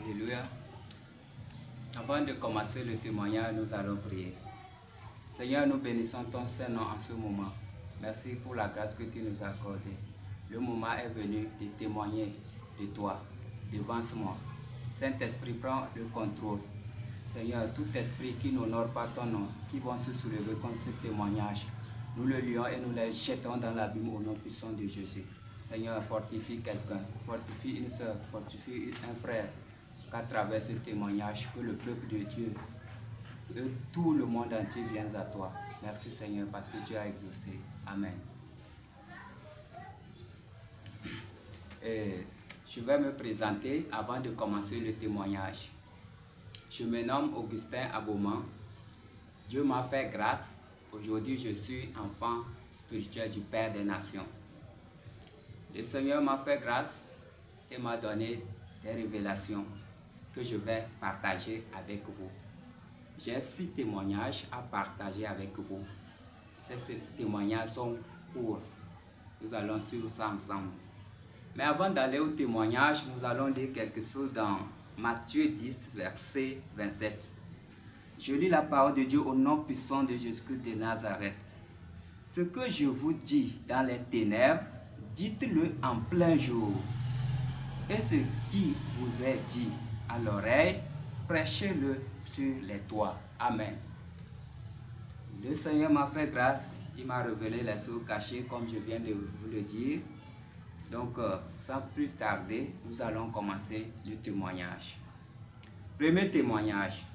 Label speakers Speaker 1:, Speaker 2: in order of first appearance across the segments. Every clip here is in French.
Speaker 1: Alléluia. Avant de commencer le témoignage, nous allons prier. Seigneur, nous bénissons ton Saint-Nom en ce moment. Merci pour la grâce que tu nous as accordée. Le moment est venu de témoigner de toi, devance moi. Saint-Esprit, prends le contrôle. Seigneur, tout esprit qui n'honore pas ton nom, qui vont se soulever contre ce témoignage, nous le lions et nous les jetons dans l'abîme au nom puissant de Jésus. Seigneur, fortifie quelqu'un, fortifie une soeur, fortifie un frère, qu'à travers ce témoignage, que le peuple de Dieu et tout le monde entier vienne à toi. Merci Seigneur, parce que tu as exaucé. Amen. Et je vais me présenter avant de commencer le témoignage. Je me nomme Augustin Aboman. Dieu m'a fait grâce. Aujourd'hui, je suis enfant spirituel du Père des Nations. Le Seigneur m'a fait grâce et m'a donné des révélations que je vais partager avec vous. J'ai 6 témoignages à partager avec vous. Ces témoignages sont courts. Nous allons suivre ça ensemble. Mais avant d'aller au témoignage, nous allons lire quelque chose dans Matthieu 10, verset 27. Je lis la parole de Dieu au nom puissant de Jésus-Christ de Nazareth. Ce que je vous dis dans les ténèbres, dites-le en plein jour. Et ce qui vous est dit à l'oreille, prêchez-le sur les toits. Amen. Le Seigneur m'a fait grâce, il m'a révélé les choses cachées comme je viens de vous le dire. Donc, sans plus tarder, nous allons commencer le témoignage. Premier témoignage.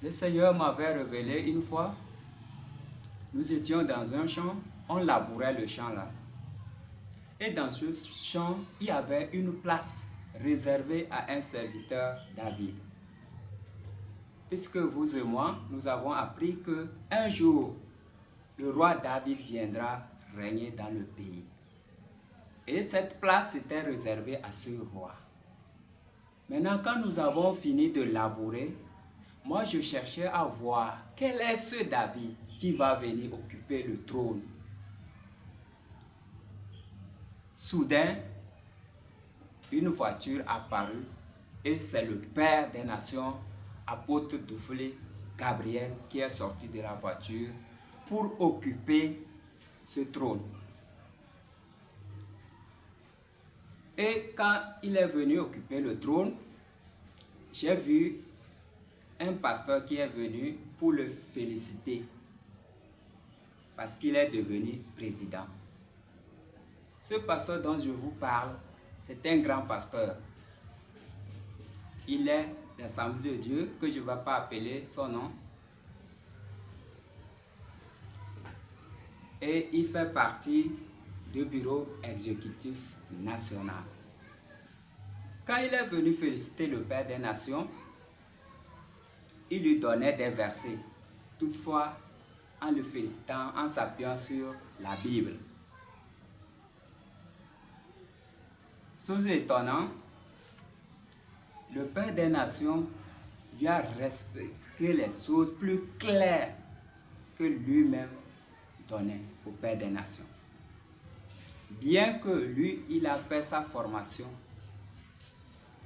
Speaker 1: Le Seigneur m'avait révélé une fois, nous étions dans un champ, on labourait le champ là. Et dans ce champ, il y avait une place réservée à un serviteur David. Puisque vous et moi, nous avons appris qu'un jour, le roi David viendra régner dans le pays. Et cette place était réservée à ce roi. Maintenant, quand nous avons fini de labourer, moi je cherchais à voir quel est ce David qui va venir occuper le trône. Soudain, une voiture apparut et c'est le Père des Nations, apôtre Duflé Gabriel, qui est sorti de la voiture pour occuper ce trône. Et quand il est venu occuper le trône, j'ai vu un pasteur qui est venu pour le féliciter parce qu'il est devenu président. Ce pasteur dont je vous parle, c'est un grand pasteur. Il est l'Assemblée de Dieu, que je ne vais pas appeler son nom. Et il fait partie du bureau exécutif national. Quand il est venu féliciter le Père des Nations, il lui donnait des versets. Toutefois, en le félicitant, en s'appuyant sur la Bible. Chose étonnante, le Père des Nations lui a respecté les choses plus claires que lui-même donnait au Père des Nations. Bien que lui, il a fait sa formation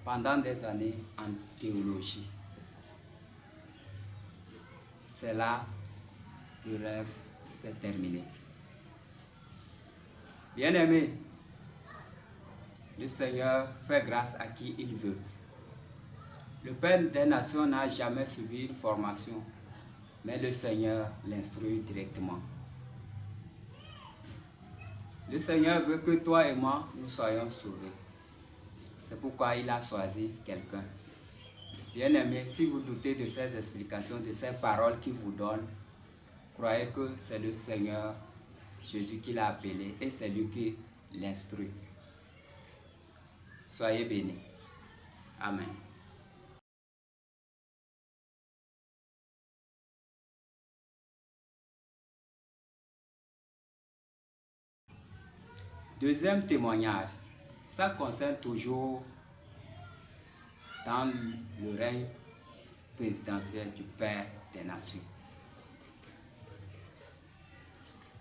Speaker 1: pendant des années en théologie. C'est là que le rêve s'est terminé. Bien-aimé, le Seigneur fait grâce à qui il veut. Le Père des Nations n'a jamais suivi une formation, mais le Seigneur l'instruit directement. Le Seigneur veut que toi et moi, nous soyons sauvés. C'est pourquoi il a choisi quelqu'un. Bien-aimé, si vous doutez de ces explications, de ces paroles qu'il vous donne, croyez que c'est le Seigneur Jésus qui l'a appelé et c'est lui qui l'instruit. Soyez bénis. Amen. Deuxième témoignage, ça concerne toujours dans le règne présidentiel du Père des Nations.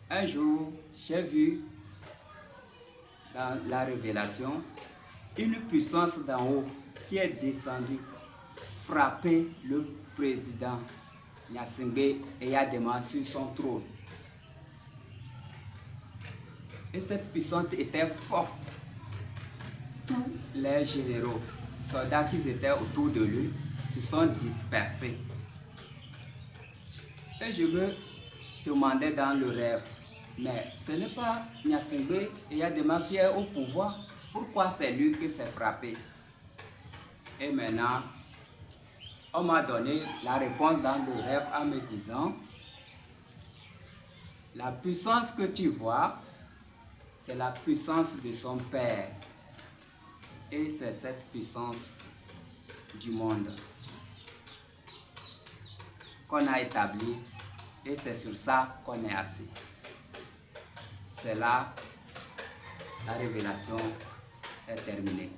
Speaker 1: Un jour, j'ai vu dans la révélation, une puissance d'en haut qui est descendue, frapper le président Gnassingbé Eyadema sur son trône. Et cette puissance était forte. Tous les généraux, soldats qui étaient autour de lui, se sont dispersés. Et je me demandais dans le rêve, mais ce n'est pas Gnassingbé Eyadema qui est au pouvoir. Pourquoi c'est lui qui s'est frappé? Et maintenant, on m'a donné la réponse dans le rêve en me disant, la puissance que tu vois, c'est la puissance de son Père. Et c'est cette puissance du monde qu'on a établie. Et c'est sur ça qu'on est assis. C'est là la révélation est terminée.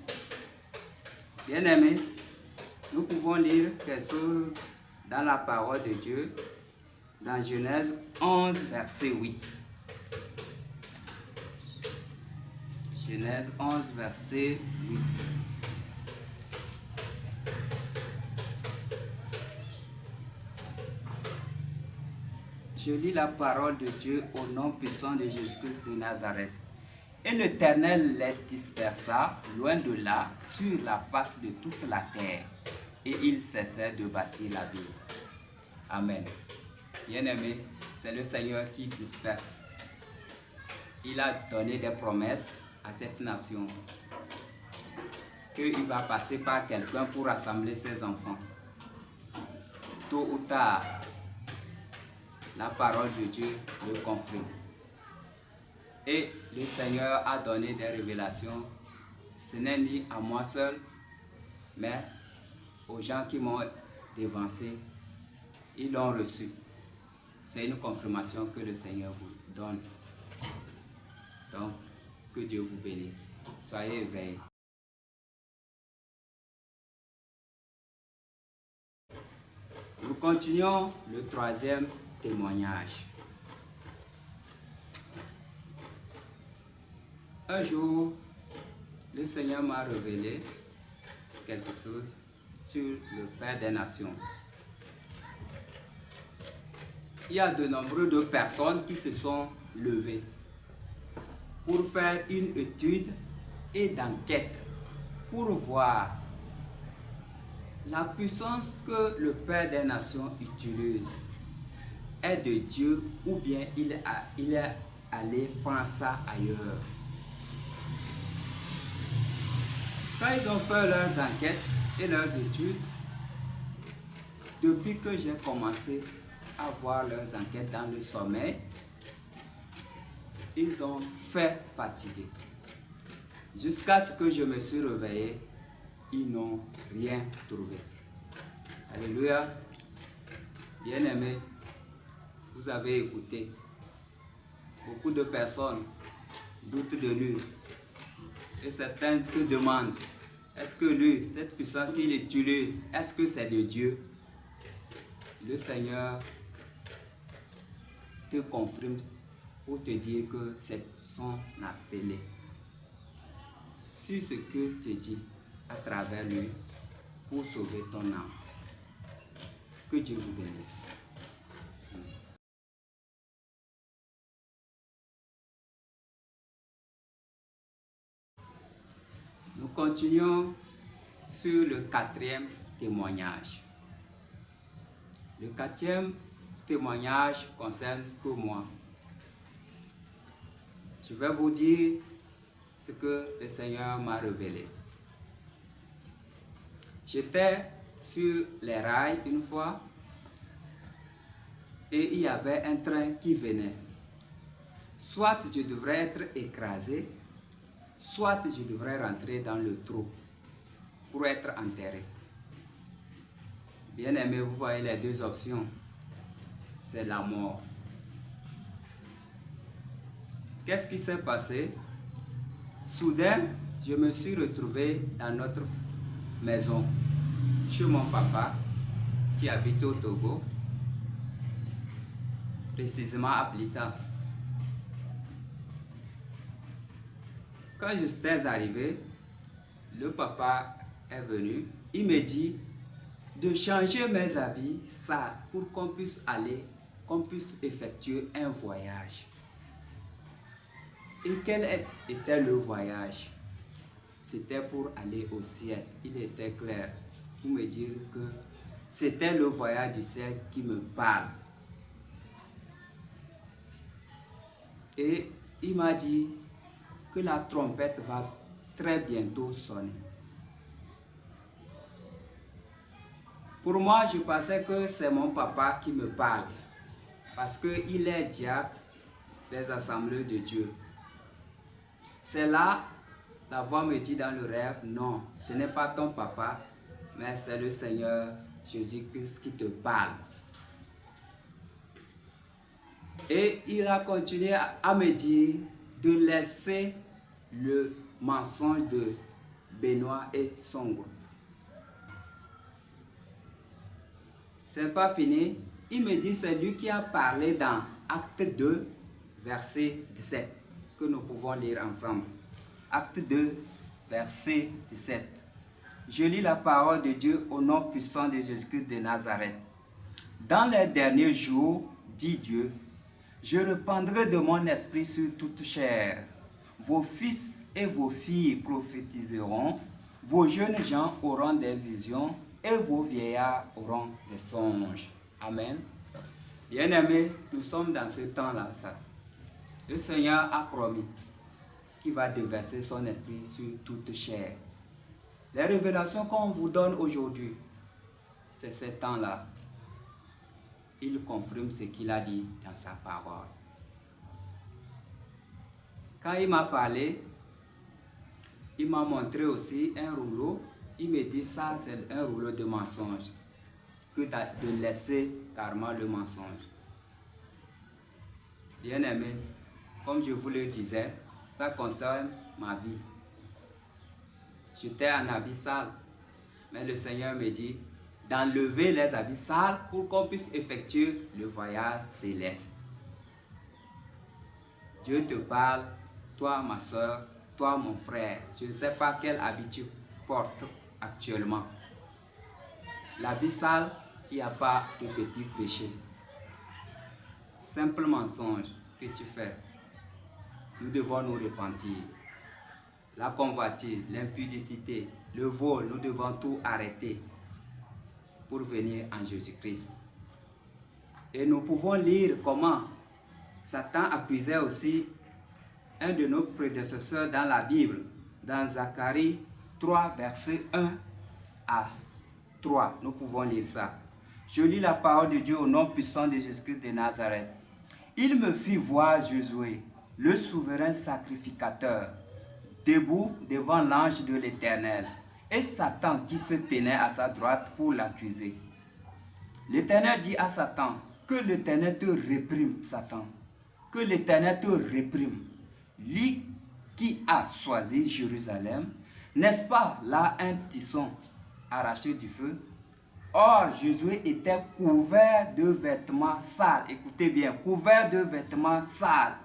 Speaker 1: Bien-aimés, nous pouvons lire quelque chose dans la parole de Dieu, dans Genèse 11, verset 8. Genèse 11, verset 8. Je lis la parole de Dieu au nom puissant de Jésus-Christ de Nazareth. Et l'Éternel les dispersa loin de là sur la face de toute la terre. Et ils cessèrent de bâtir la ville. Amen. Bien-aimés, c'est le Seigneur qui disperse. Il a donné des promesses à cette nation qu'il va passer par quelqu'un pour rassembler ses enfants. Tôt ou tard, la parole de Dieu le confirme. Et le Seigneur a donné des révélations. Ce n'est ni à moi seul, mais aux gens qui m'ont devancé. Ils l'ont reçu. C'est une confirmation que le Seigneur vous donne. Donc, que Dieu vous bénisse. Soyez éveillés. Nous continuons le troisième témoignage. Un jour, le Seigneur m'a révélé quelque chose sur le Père des Nations. Il y a de nombreuses personnes qui se sont levées pour faire une étude et d'enquête pour voir la puissance que le Père des Nations utilise est de Dieu ou bien il est allé prendre ça ailleurs. Quand ils ont fait leurs enquêtes et leurs études, depuis que j'ai commencé à voir leurs enquêtes dans le sommeil, ils ont fait fatiguer. Jusqu'à ce que je me suis réveillé, ils n'ont rien trouvé. Alléluia. Bien-aimés, vous avez écouté. Beaucoup de personnes doutent de lui. Et certains se demandent, est-ce que lui, cette puissance qu'il utilise, est-ce que c'est de Dieu? Le Seigneur te confirme pour te dire que c'est son appelé. Sur ce que te dit à travers lui pour sauver ton âme. Que Dieu vous bénisse. Nous continuons sur le quatrième témoignage. Le quatrième témoignage concerne que moi. Je vais vous dire ce que le Seigneur m'a révélé. J'étais sur les rails une fois et il y avait un train qui venait. Soit je devrais être écrasé, soit je devrais rentrer dans le trou pour être enterré. Bien aimé, vous voyez les deux options. C'est la mort. Qu'est-ce qui s'est passé? Soudain, je me suis retrouvé dans notre maison, chez mon papa, qui habite au Togo, précisément à Blita. Quand j'étais arrivé, le papa est venu. Il me dit de changer mes habits sales pour qu'on puisse effectuer un voyage. Et quel était le voyage? C'était pour aller au ciel. Il était clair pour me dire que c'était le voyage du ciel qui me parle. Et il m'a dit que la trompette va très bientôt sonner. Pour moi, je pensais que c'est mon papa qui me parle, parce qu'il est diacre des assemblées de Dieu. C'est là, la voix me dit dans le rêve, non, ce n'est pas ton papa, mais c'est le Seigneur Jésus-Christ qui te parle. Et il a continué à me dire de laisser le mensonge de Benoît et Songwe. C'est pas fini. Il me dit, c'est lui qui a parlé dans Acte 2, verset 17, que nous pouvons lire ensemble. Acte 2, verset 17. Je lis la parole de Dieu au nom puissant de Jésus-Christ de Nazareth. Dans les derniers jours, dit Dieu, je répandrai de mon esprit sur toute chair. Vos fils et vos filles prophétiseront, vos jeunes gens auront des visions et vos vieillards auront des songes. Amen. Bien-aimés, nous sommes dans ce temps-là. Le Seigneur a promis qu'il va déverser son esprit sur toute chair. Les révélations qu'on vous donne aujourd'hui, c'est ce temps-là. Il confirme ce qu'il a dit dans sa parole. Quand il m'a parlé, il m'a montré aussi un rouleau. Il me dit ça, c'est un rouleau de mensonges. Que de laisser carrément le mensonge. Bien aimé, comme je vous le disais, ça concerne ma vie. J'étais en habit sale, mais le Seigneur me dit d'enlever les habits sales pour qu'on puisse effectuer le voyage céleste. Dieu te parle, toi ma soeur, toi mon frère. Je ne sais pas quel habit tu portes actuellement. L'habit sale, il n'y a pas de petit péché. Simple mensonge que tu fais. Nous devons nous repentir. La convoitise, l'impudicité, le vol, nous devons tout arrêter pour venir en Jésus-Christ. Et nous pouvons lire comment Satan accusait aussi un de nos prédécesseurs dans la Bible, dans Zacharie 3, verset 1 à 3. Nous pouvons lire ça. Je lis la parole de Dieu au nom puissant de Jésus-Christ de Nazareth. Il me fit voir Josué, le souverain sacrificateur, debout devant l'ange de l'Éternel, et Satan qui se tenait à sa droite pour l'accuser. L'Éternel dit à Satan, que l'Éternel te réprime, Satan, que l'Éternel te réprime. Lui qui a choisi Jérusalem, n'est-ce pas là un tisson arraché du feu? Or, Josué était couvert de vêtements sales. Écoutez bien, couvert de vêtements sales.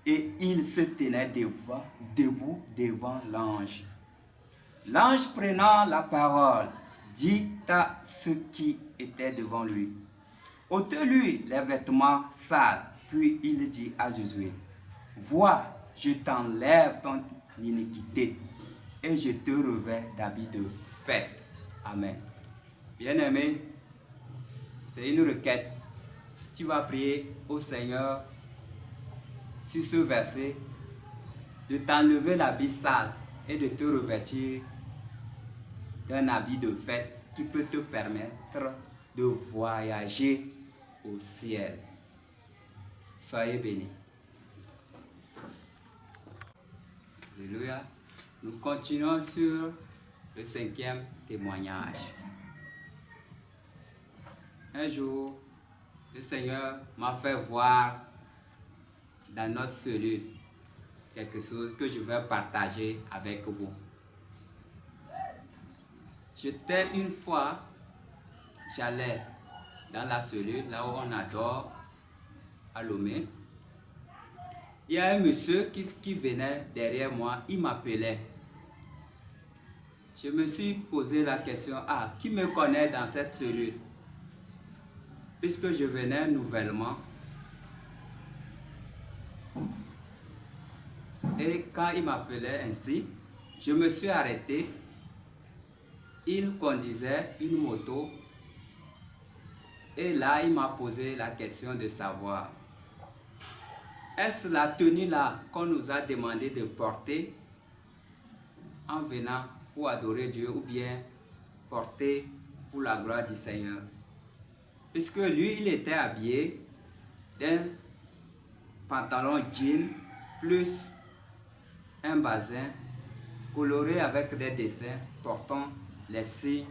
Speaker 1: Et il se tenait debout devant l'ange. L'ange prenant la parole, dit à ceux qui étaient devant lui, ôtez-lui les vêtements sales. Puis il dit à Josué, vois, je t'enlève ton iniquité et je te revêts d'habits de fête. Amen. Bien-aimé, c'est une requête. Tu vas prier au Seigneur sur ce verset de t'enlever l'habit sale et de te revêtir d'un habit de fête qui peut te permettre de voyager au ciel. Soyez bénis. Alléluia. Nous continuons sur le 5e témoignage. Un jour, le Seigneur m'a fait voir dans notre cellule quelque chose que je vais partager avec vous. J'étais une fois, j'allais dans la cellule, là où on adore, à Lomé. il y a un monsieur qui venait derrière moi, il m'appelait. Je me suis posé la question, ah, qui me connaît dans cette cellule? Puisque je venais nouvellement. Et quand il m'appelait ainsi, je me suis arrêté. Il conduisait une moto. Et là, il m'a posé la question de savoir, est-ce la tenue là qu'on nous a demandé de porter en venant pour adorer Dieu ou bien porter pour la gloire du Seigneur? Puisque lui, il était habillé d'un pantalon jean plus un bazin coloré avec des dessins portant les signes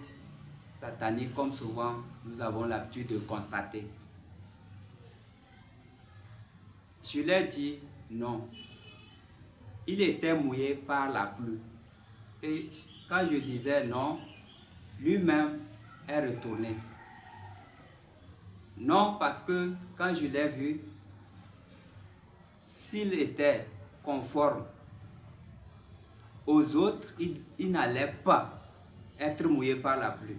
Speaker 1: sataniques comme souvent nous avons l'habitude de constater. Je lui ai dit non. Il était mouillé par la pluie. Et quand je disais non, lui-même est retourné. Non, parce que quand je l'ai vu, s'il était conforme aux autres, il n'allait pas être mouillé par la pluie.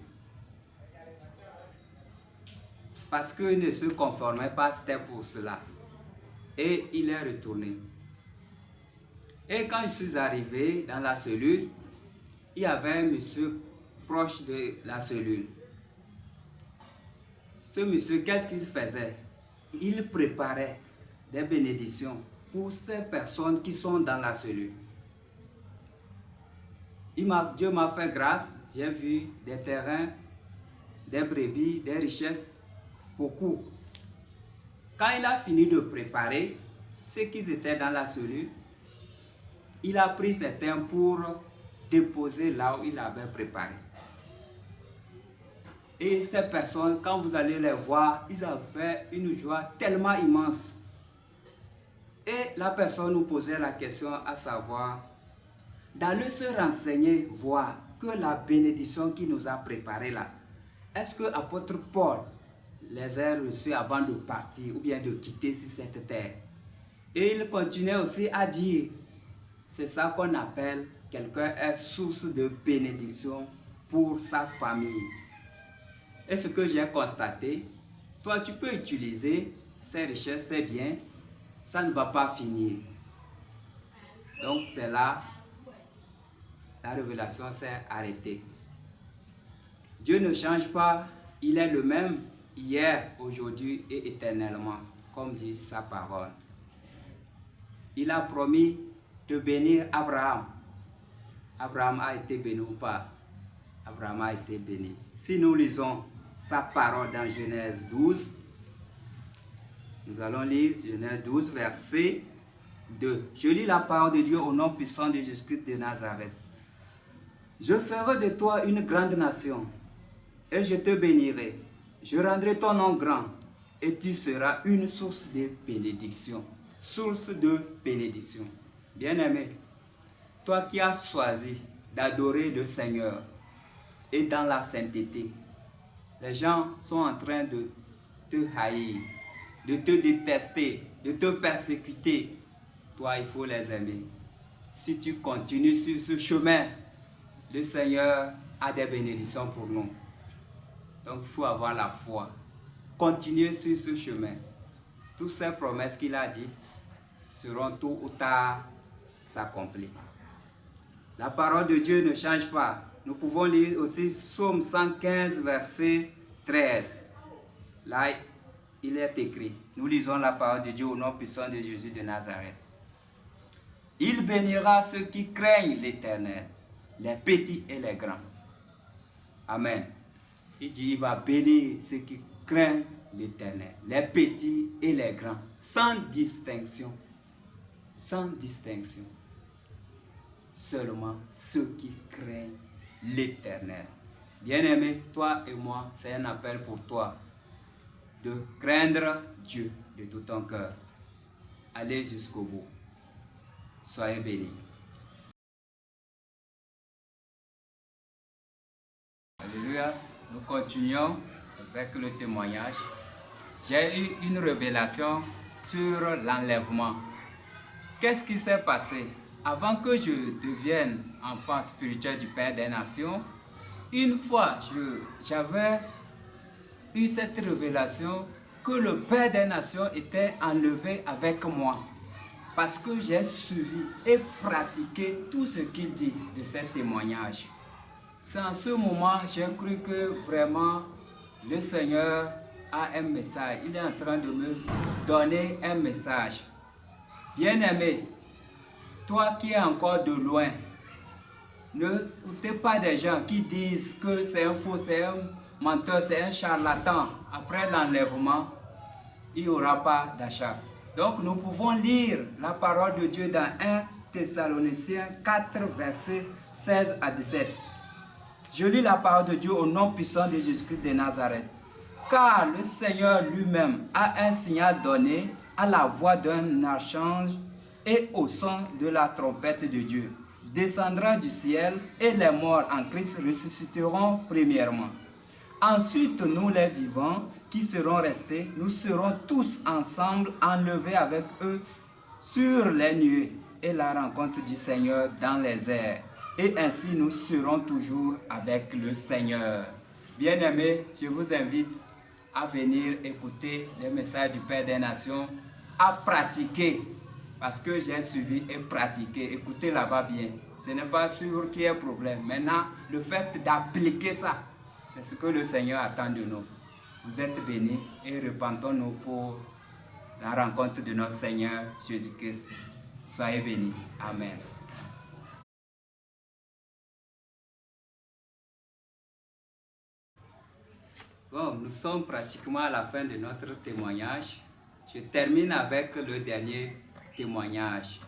Speaker 1: Parce qu'il ne se conformait pas, c'était pour cela. Et il est retourné. Et quand je suis arrivé dans la cellule, il y avait un monsieur proche de la cellule. Ce monsieur, qu'est-ce qu'il faisait? Il préparait des bénédictions pour ces personnes qui sont dans la cellule. Dieu m'a fait grâce, j'ai vu des terrains, des brebis, des richesses, beaucoup. Quand il a fini de préparer ceux qui étaient dans la cellule, il a pris certains pour déposer là où il avait préparé. Et ces personnes, quand vous allez les voir, ils avaient une joie tellement immense. Et la personne nous posait la question à savoir, d'aller se renseigner, voir que la bénédiction qui nous a préparée là, est-ce que l'apôtre Paul les a reçus avant de partir ou bien de quitter sur cette terre? Et il continuait aussi à dire, c'est ça qu'on appelle quelqu'un est source de bénédiction pour sa famille. Et ce que j'ai constaté, toi tu peux utiliser ces richesses, ces biens, ça ne va pas finir. Donc c'est là, la révélation s'est arrêtée. Dieu ne change pas, il est le même hier, aujourd'hui et éternellement, comme dit sa parole. Il a promis de bénir Abraham. Abraham a été béni ou pas? Abraham a été béni. Si nous lisons sa parole dans Genèse 12, nous allons lire Genèse 12, verset 2. Je lis la parole de Dieu au nom puissant de Jésus-Christ de Nazareth. Je ferai de toi une grande nation, et je te bénirai. Je rendrai ton nom grand, et tu seras une source de bénédiction. Source de bénédiction. Bien-aimé, toi qui as choisi d'adorer le Seigneur et dans la sainteté, les gens sont en train de te haïr, de te détester, de te persécuter. Toi, il faut les aimer. Si tu continues sur ce chemin, le Seigneur a des bénédictions pour nous. Donc, il faut avoir la foi. Continuez sur ce chemin. Toutes ces promesses qu'il a dites seront tôt ou tard s'accomplir. La parole de Dieu ne change pas. Nous pouvons lire aussi Psaume 115, verset 13. Là, il est écrit. Nous lisons la parole de Dieu au nom puissant de Jésus de Nazareth. Il bénira ceux qui craignent l'Éternel, les petits et les grands. Amen. Il dit, il va bénir ceux qui craignent l'Éternel, les petits et les grands, sans distinction. Sans distinction. Seulement ceux qui craignent l'Éternel. Bien-aimé, toi et moi, c'est un appel pour toi de craindre Dieu de tout ton cœur. Allez jusqu'au bout. Soyez bénis. Alléluia. Nous continuons avec le témoignage. J'ai eu une révélation sur l'enlèvement. Qu'est-ce qui s'est passé? Avant que je devienne enfant spirituel du Père des Nations, une fois, j'avais eu cette révélation que le Père des Nations était enlevé avec moi. Parce que j'ai suivi et pratiqué tout ce qu'il dit de ces témoignages. C'est en ce moment que j'ai cru que vraiment le Seigneur a un message. Il est en train de me donner un message. Bien-aimé, toi qui es encore de loin, ne écoutez pas des gens qui disent que c'est un faux, c'est un menteur, c'est un charlatan. Après l'enlèvement, il n'y aura pas d'achat. Donc nous pouvons lire la parole de Dieu dans 1 Thessaloniciens 4, versets 16 à 17. Je lis la parole de Dieu au nom puissant de Jésus-Christ de Nazareth. Car le Seigneur lui-même a un signal donné à la voix d'un archange et au son de la trompette de Dieu. Descendra du ciel et les morts en Christ ressusciteront premièrement. Ensuite, nous les vivants qui serons restés, nous serons tous ensemble enlevés avec eux sur les nuées et la rencontre du Seigneur dans les airs. Et ainsi nous serons toujours avec le Seigneur. Bien-aimés, je vous invite à venir écouter les messages du Père des Nations, à pratiquer, parce que j'ai suivi et pratiqué. Écoutez là-bas bien. Ce n'est pas sûr qu'il y ait problème. Maintenant, le fait d'appliquer ça, c'est ce que le Seigneur attend de nous. Vous êtes bénis et repentons-nous pour la rencontre de notre Seigneur Jésus-Christ. Soyez bénis. Amen. Bon, nous sommes pratiquement à la fin de notre témoignage. Je termine avec le dernier témoignage.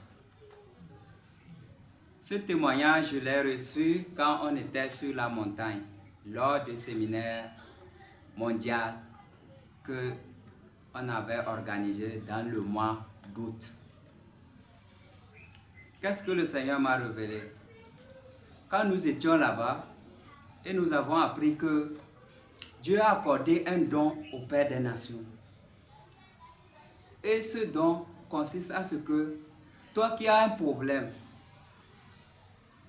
Speaker 1: Ce témoignage, je l'ai reçu quand on était sur la montagne, lors du séminaire mondial qu'on avait organisé dans le mois d'août. Qu'est-ce que le Seigneur m'a révélé? Quand nous étions là-bas et nous avons appris que Dieu a accordé un don au Père des Nations. Et ce don consiste à ce que toi qui as un problème,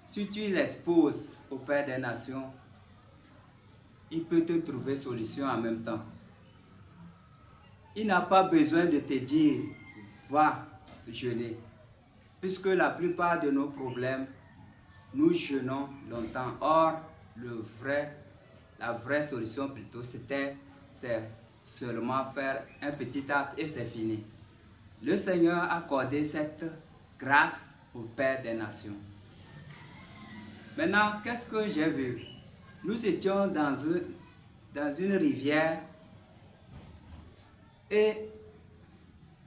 Speaker 1: si tu l'exposes au Père des Nations, il peut te trouver solution en même temps. Il n'a pas besoin de te dire, va jeûner. Puisque la plupart de nos problèmes, nous jeûnons longtemps. Or, la vraie solution plutôt, c'est seulement faire un petit acte et c'est fini. Le Seigneur a accordé cette grâce au Père des Nations. Maintenant, qu'est-ce que j'ai vu? Nous étions dans une rivière et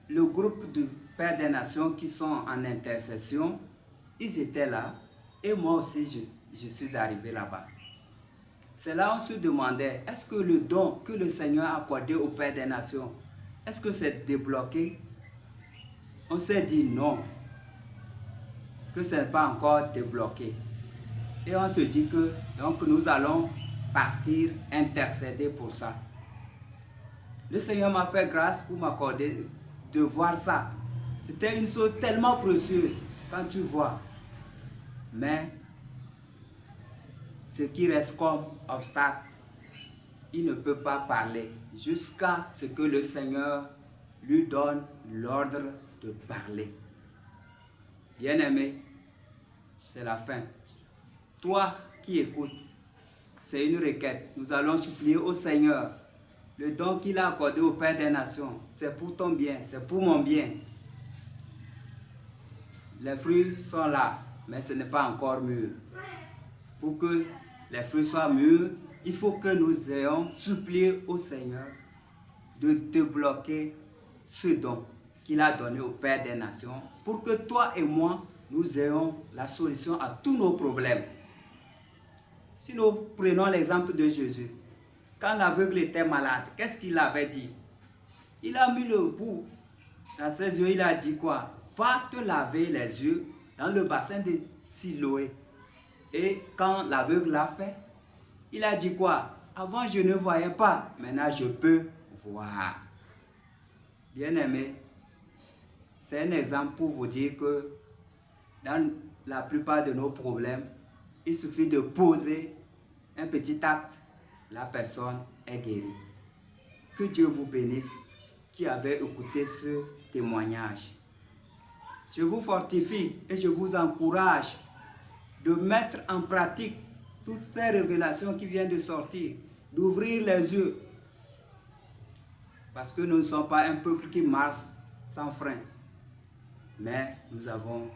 Speaker 1: le groupe du Père des Nations qui sont en intercession, ils étaient là et moi aussi je suis arrivé là-bas. C'est là on se demandait, est-ce que le don que le Seigneur a accordé au Père des Nations, est-ce que c'est débloqué? On s'est dit non, que ce n'est pas encore débloqué. Et on se dit que donc nous allons partir intercéder pour ça. Le Seigneur m'a fait grâce pour m'accorder de voir ça. C'était une chose tellement précieuse quand tu vois. Mais ce qui reste comme obstacle, il ne peut pas parler jusqu'à ce que le Seigneur lui donne l'ordre de parler. Bien-aimé, c'est la fin. Toi qui écoutes, c'est une requête. Nous allons supplier au Seigneur. Le don qu'il a accordé au Père des Nations, c'est pour ton bien, c'est pour mon bien. Les fruits sont là, mais ce n'est pas encore mûr. Pour que les fruits soient mûrs, il faut que nous ayons supplié au Seigneur de débloquer ce don qu'il a donné au Père des Nations pour que toi et moi, nous ayons la solution à tous nos problèmes. Si nous prenons l'exemple de Jésus, quand l'aveugle était malade, qu'est-ce qu'il avait dit? Il a mis le bout dans ses yeux, il a dit quoi? Va te laver les yeux dans le bassin de Siloé. Et quand l'aveugle l'a fait, il a dit quoi? Avant je ne voyais pas, maintenant je peux voir. Bien-aimé, c'est un exemple pour vous dire que dans la plupart de nos problèmes, il suffit de poser un petit acte, la personne est guérie. Que Dieu vous bénisse qui avez écouté ce témoignage. Je vous fortifie et je vous encourage de mettre en pratique toutes ces révélations qui viennent de sortir, d'ouvrir les yeux. Parce que nous ne sommes pas un peuple qui marche sans frein, mais nous avons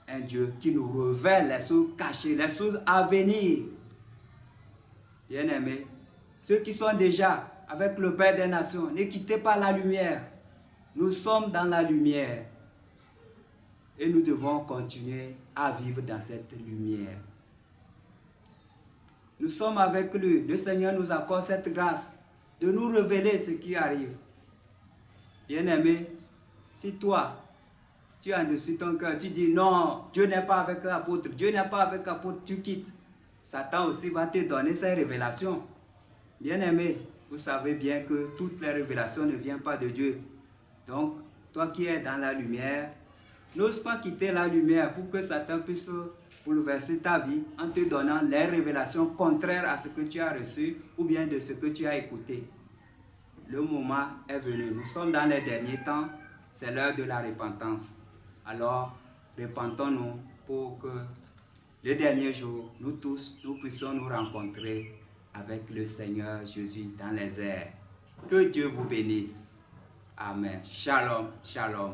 Speaker 1: un Dieu qui nous révèle les choses cachées, les choses à venir. Bien-aimés, ceux qui sont déjà avec le Père des Nations, ne quittez pas la lumière. Nous sommes dans la lumière et nous devons continuer à vivre dans cette lumière. Nous sommes avec lui. Le Seigneur nous accorde cette grâce de nous révéler ce qui arrive. Bien-aimé, si toi, tu as en dessus ton cœur, tu dis non, Dieu n'est pas avec l'apôtre, Dieu n'est pas avec l'apôtre, tu quittes. Satan aussi va te donner ces révélations. Bien-aimé, vous savez bien que toutes les révélations ne viennent pas de Dieu. Donc, toi qui es dans la lumière, n'ose pas quitter la lumière pour que Satan puisse bouleverser ta vie en te donnant les révélations contraires à ce que tu as reçu ou bien de ce que tu as écouté. Le moment est venu. Nous sommes dans les derniers temps. C'est l'heure de la repentance. Alors, repentons-nous pour que le dernier jour, nous tous, nous puissions nous rencontrer avec le Seigneur Jésus dans les airs. Que Dieu vous bénisse. Amen. Shalom, shalom.